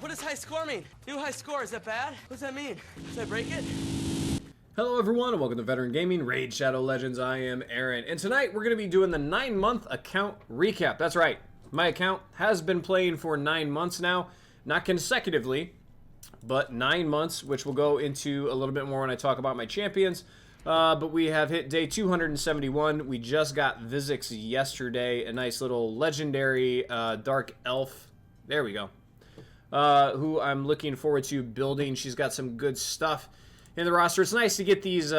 What does high score mean? New high score, is that bad? What does that mean? Should I break it? Hello everyone and welcome to Veteran Gaming, Raid Shadow Legends. I am Aaron, and tonight we're going to be doing the 9-month account recap. That's right, my account has been playing for 9 months now, not consecutively, but 9 months, which we'll go into a little bit more when I talk about my champions. But we have hit day 271. We just got Vizix yesterday, a nice little legendary dark elf. There we go. Who I'm looking forward to building. She's got some good stuff in the roster. It's nice to get these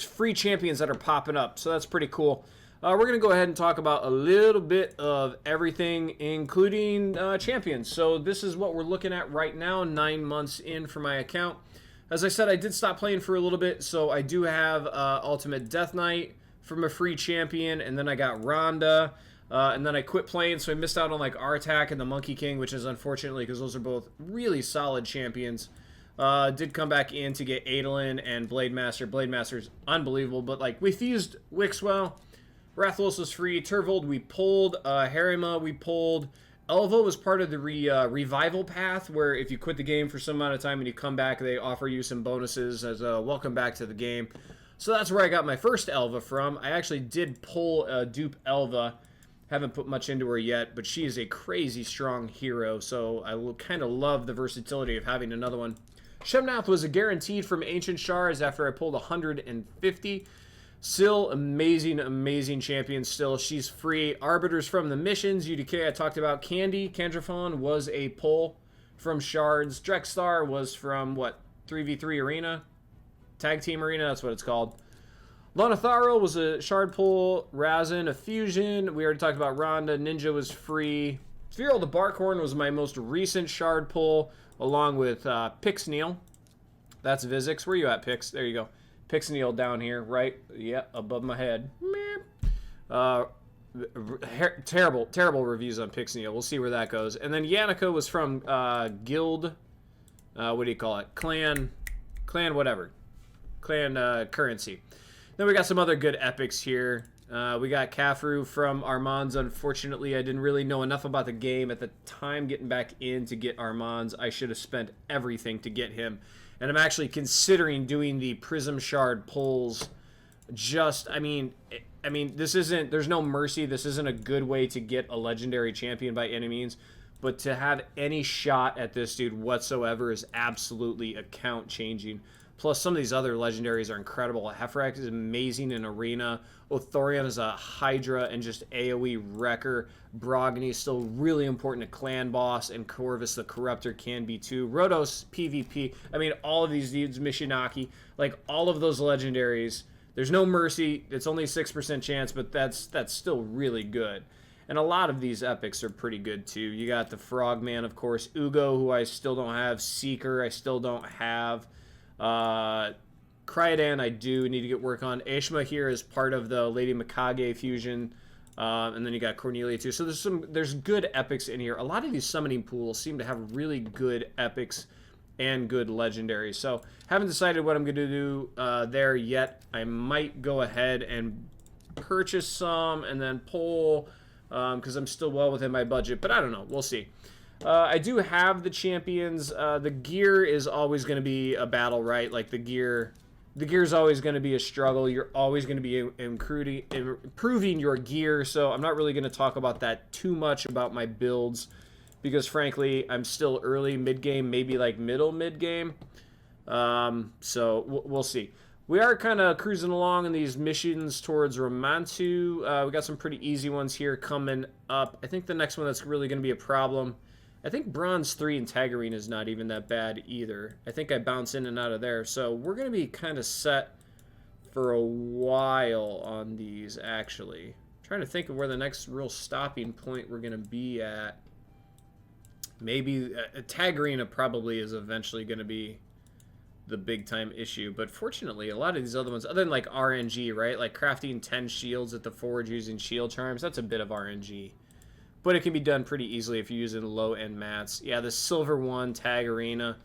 free champions that are popping up, so that's pretty cool. We're going to go ahead and talk about a little bit of everything, including champions. So this is what we're looking at right now, 9 months in for my account. As I said, I did stop playing for a little bit, so I do have Ultimate Death Knight from a free champion, and then I got Rhonda, and then I quit playing, so I missed out on like R-Attack and the Monkey King, which is unfortunately because those are both really solid champions. Did come back in to get Adolin and Blade Master. Blade Master's unbelievable, but like we fused Wixwell. Rathalos was free. Turvold we pulled. Harima we pulled. Elva was part of the revival path, where if you quit the game for some amount of time and you come back, they offer you some bonuses as a welcome back to the game. So that's where I got my first Elva from. I actually did pull a dupe Elva. Haven't put much into her yet, but she is a crazy strong hero, so I will kind of love the versatility of having another one. Shemnath was a guaranteed from Ancient Shards after I pulled 150. Still amazing, amazing champion still. She's free. Arbiters from the missions. UDK I talked about. Candy, Candrafon was a pull from Shards. Drexstar was from, what, 3v3 Arena? Tag Team Arena, that's what it's called. Lonatharo was a shard pull. Razin, a fusion. We already talked about Rhonda. Ninja was free. Sphero the Barkhorn was my most recent shard pull, along with Pixneal. That's Vizix. Where you at, Pix? There you go. Pixneal down here, right? Yeah, above my head. Terrible, terrible reviews on Pixneal. We'll see where that goes. And then Yannicka was from Guild. What do you call it? Clan whatever. Clan Currency. Then we got some other good epics here. We got Kafru from Armands. Unfortunately, I didn't really know enough about the game at the time getting back in to get Armands. I should have spent everything to get him. And I'm actually considering doing the Prism Shard pulls. I mean, this isn't, there's no mercy. This isn't a good way to get a legendary champion by any means. But to have any shot at this dude whatsoever is absolutely account changing. Plus, some of these other legendaries are incredible. Heffrax is amazing in Arena. Othorion is a Hydra and just AoE wrecker. Brogni is still really important to Clan Boss, and Corvus the Corruptor can be too. Rhodos, PvP. I mean, all of these dudes, Mishinaki, like all of those legendaries. There's no mercy. It's only a 6% chance, but that's still really good. And a lot of these epics are pretty good too. You got the Frogman, of course. Ugo, who I still don't have. Seeker, I still don't have. Cryodan I do need to get work on. Ashma here is part of the Lady Mikage fusion, and then you got Cornelia too. So there's good epics in here. A lot of these summoning pools seem to have really good epics and good legendaries. So haven't decided what I'm going to do there yet. I might go ahead and purchase some and then pull because I'm still well within my budget, but I don't know. We'll see. I do have the champions. The gear is always going to be a battle, right? Like the gear is always going to be a struggle. You're always going to be improving your gear, so I'm not really going to talk about that too much about my builds because, frankly, I'm still early mid-game, maybe like middle mid-game. So we'll see. We are kind of cruising along in these missions towards Romantu. We got some pretty easy ones here coming up. I think the next one that's really going to be a problem, I think Bronze 3 and Tagarine is not even that bad either. I think I bounce in and out of there. So we're going to be kind of set for a while on these, actually. I'm trying to think of where the next real stopping point we're going to be at. Maybe Tagarine probably is eventually going to be the big time issue. But fortunately, a lot of these other ones, other than like RNG, right? Like crafting 10 shields at the forge using shield charms, that's a bit of RNG. But it can be done pretty easily if you're using low-end mats. Yeah, the silver one, Tag Arena,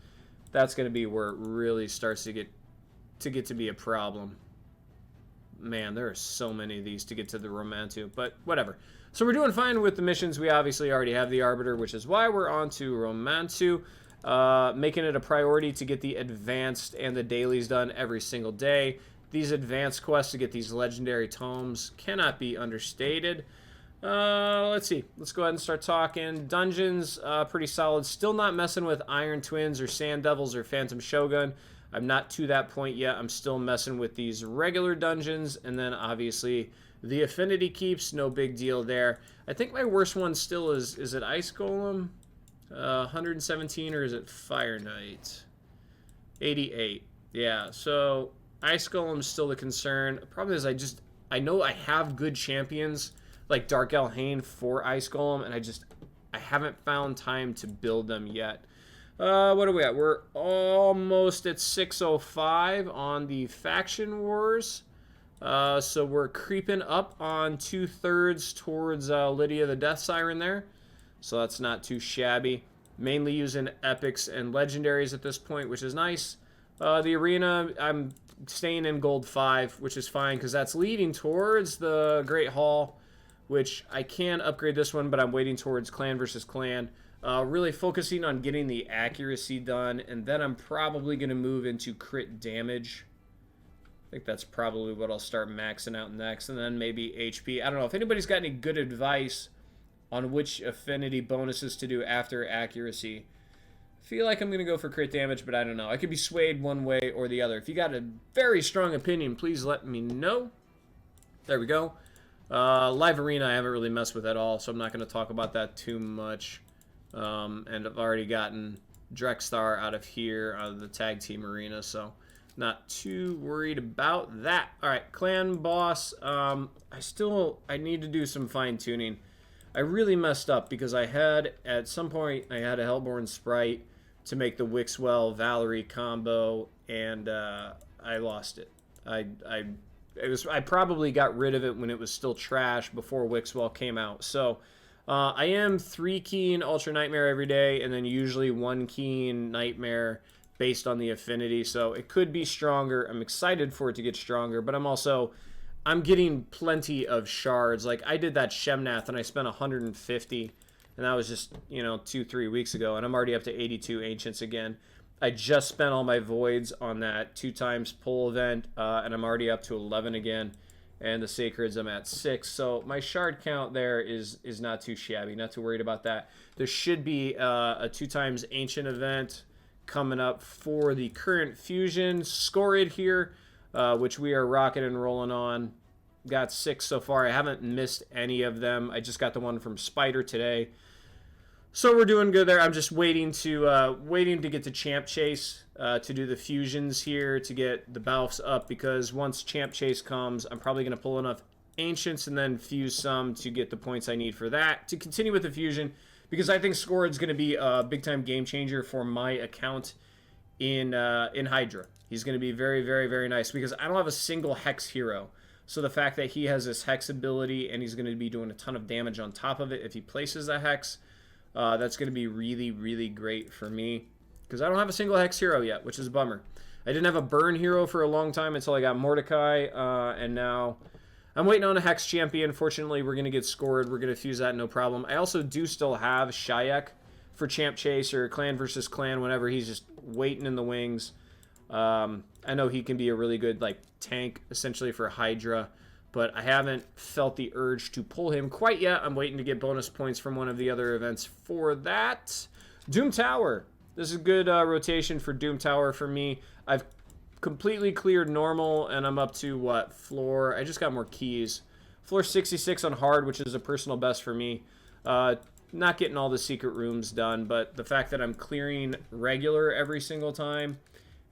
that's going to be where it really starts to get to be a problem. Man, there are so many of these to get to the Romantu, but whatever. So we're doing fine with the missions. We obviously already have the Arbiter, which is why we're on to Romantu. making it a priority to get the advanced and the dailies done every single day. These advanced quests to get these legendary tomes cannot be understated. Let's see. Let's go ahead and start talking. Dungeons, pretty solid. Still not messing with Iron Twins or Sand Devils or Phantom Shogun. I'm not to that point yet. I'm still messing with these regular dungeons. And then, obviously, the Affinity Keeps. No big deal there. I think my worst one still is it Ice Golem? 117, or is it Fire Knight? 88. Yeah, so Ice Golem's still the concern. The problem is I know I have good champions like Dark Elhain for Ice Golem, and I haven't found time to build them yet. What are we at? We're almost at 605 on the Faction Wars. So we're creeping up on 2/3 towards Lydia the Death Siren there. So that's not too shabby. Mainly using epics and legendaries at this point, which is nice. The arena, I'm staying in gold 5, which is fine because that's leading towards the Great Hall, which I can upgrade this one, but I'm waiting towards clan versus clan. Really focusing on getting the accuracy done, and then I'm probably going to move into crit damage. I think that's probably what I'll start maxing out next, and then maybe HP. I don't know if anybody's got any good advice on which affinity bonuses to do after accuracy. I feel like I'm going to go for crit damage, but I don't know. I could be swayed one way or the other. If you got a very strong opinion, please let me know. There we go. Live Arena I haven't really messed with at all, so I'm not going to talk about that too much. And I've already gotten Drexstar out of here, out of the tag team arena, so not too worried about that. All right, clan boss. I need to do some fine tuning. I really messed up because at some point I had a Hellborn Sprite to make the Wixwell Valerie combo, and I lost it. I probably got rid of it when it was still trash before Wixwell came out. So I am 3 keying Ultra Nightmare every day, and then usually 1 keying Nightmare based on the affinity. So it could be stronger. I'm excited for it to get stronger, but I'm getting plenty of shards. Like, I did that Shemnath, and I spent 150, and that was just, 2-3 weeks ago, and I'm already up to 82 Ancients again. I just spent all my Voids on that 2x pull event, and I'm already up to 11 again, and the Sacreds I'm at 6. So my shard count there is not too shabby, not too worried about that. There should be a 2x Ancient event coming up for the current Fusion Skorid here, which we are rocking and rolling on. Got 6 so far. I haven't missed any of them. I just got the one from Spider today. So we're doing good there. I'm just waiting to get to Champ Chase to do the fusions here, to get the Balfs up, because once Champ Chase comes, I'm probably going to pull enough Ancients and then fuse some to get the points I need for that, to continue with the fusion, because I think Skorid's going to be a big-time game changer for my account in Hydra. He's going to be very, very, very nice, because I don't have a single Hex hero. So the fact that he has this Hex ability, and he's going to be doing a ton of damage on top of it if he places a Hex, that's going to be really, really great for me, because I don't have a single Hex hero yet, which is a bummer. I didn't have a Burn hero for a long time until I got Mordecai, and now I'm waiting on a Hex champion. Fortunately, we're going to get Skorid. We're going to fuse that, no problem. I also do still have Shayak for Champ Chase or Clan versus Clan whenever he's just waiting in the wings. I know he can be a really good tank essentially for Hydra, but I haven't felt the urge to pull him quite yet. I'm waiting to get bonus points from one of the other events for that. Doom Tower. This is good rotation for Doom Tower for me. I've completely cleared normal, and I'm up to what floor? I just got more keys. Floor 66 on hard, which is a personal best for me. Not getting all the secret rooms done, but the fact that I'm clearing regular every single time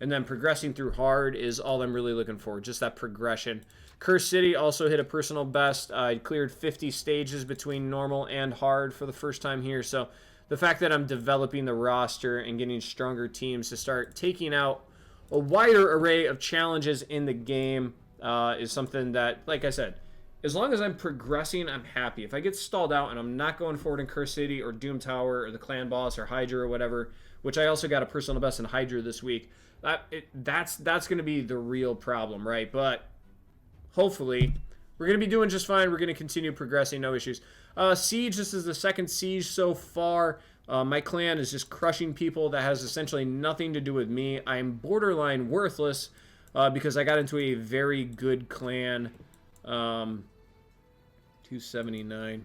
and then progressing through hard is all I'm really looking for, just that progression. Curse City also hit a personal best. I cleared 50 stages between normal and hard for the first time here, so the fact that I'm developing the roster and getting stronger teams to start taking out a wider array of challenges in the game is something that, like I said, as long as I'm progressing, I'm happy. If I get stalled out and I'm not going forward in Curse City or Doom Tower or the Clan Boss or Hydra or whatever, which I also got a personal best in Hydra this week, that's going to be the real problem, right? But hopefully we're going to be doing just fine. We're going to continue progressing, no issues. Siege, this is the second Siege so far. My clan is just crushing people. That has essentially nothing to do with me. I'm borderline worthless because I got into a very good clan. 279.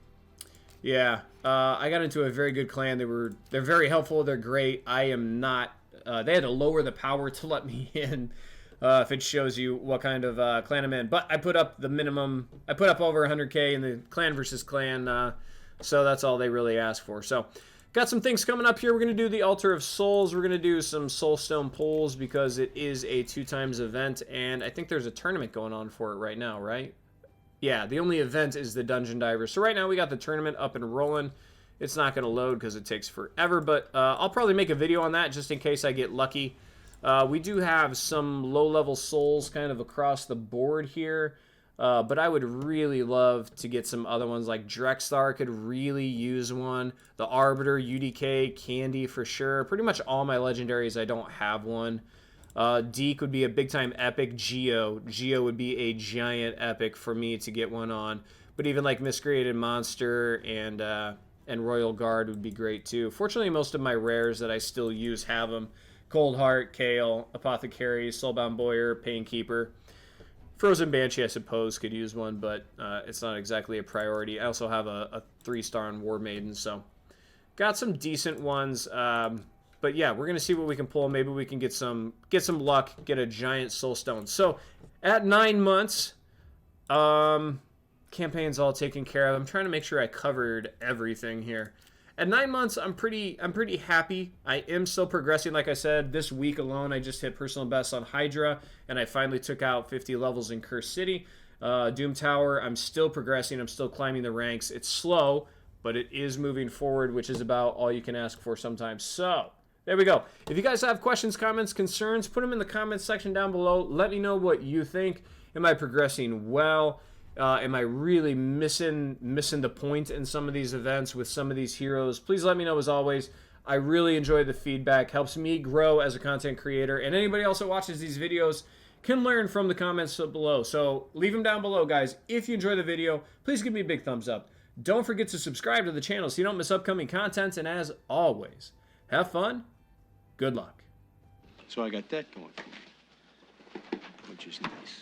Yeah, I got into a very good clan. They're very helpful. They're great. I am not. They had to lower the power to let me in. If it shows you what kind of clan I'm in, but I put up the minimum. I put up over 100K in the clan versus clan, so that's all they really ask for. So, got some things coming up here. We're gonna do the Altar of Souls. We're gonna do some Soulstone pulls because it is a 2x event, and I think there's a tournament going on for it right now, right? Yeah, the only event is the Dungeon Diver. So right now we got the tournament up and rolling. It's not going to load because it takes forever, but I'll probably make a video on that just in case I get lucky. We do have some low-level souls kind of across the board here, but I would really love to get some other ones, like Drexthar could really use one. The Arbiter, UDK, Candy for sure. Pretty much all my legendaries, I don't have one. Deke would be a big-time epic. Geo would be a giant epic for me to get one on. But even like Miscreated Monster and Royal Guard would be great too. Fortunately, most of my rares that I still use have them. Cold Heart, Kale, Apothecary, Soulbound Boyar, Painkeeper. Frozen Banshee, I suppose, could use one, but it's not exactly a priority. I also have a 3-star on War Maiden, so got some decent ones. But yeah, we're going to see what we can pull. Maybe we can get some luck, get a giant Soulstone. So at 9 months, campaign's all taken care of. I'm trying to make sure I covered everything here. At 9 months, I'm pretty happy. I am still progressing. Like I said, this week alone, I just hit personal best on Hydra, and I finally took out 50 levels in Cursed City. Doom Tower, I'm still progressing. I'm still climbing the ranks. It's slow, but it is moving forward, which is about all you can ask for sometimes. So there we go. If you guys have questions, comments, concerns, put them in the comments section down below. Let me know what you think. Am I progressing well? Am I really missing the point in some of these events with some of these heroes? Please let me know as always. I really enjoy the feedback. Helps me grow as a content creator. And anybody else that watches these videos can learn from the comments below. So leave them down below, guys. If you enjoy the video, please give me a big thumbs up. Don't forget to subscribe to the channel so you don't miss upcoming content. And as always, have fun. Good luck. So I got that going for me, which is nice.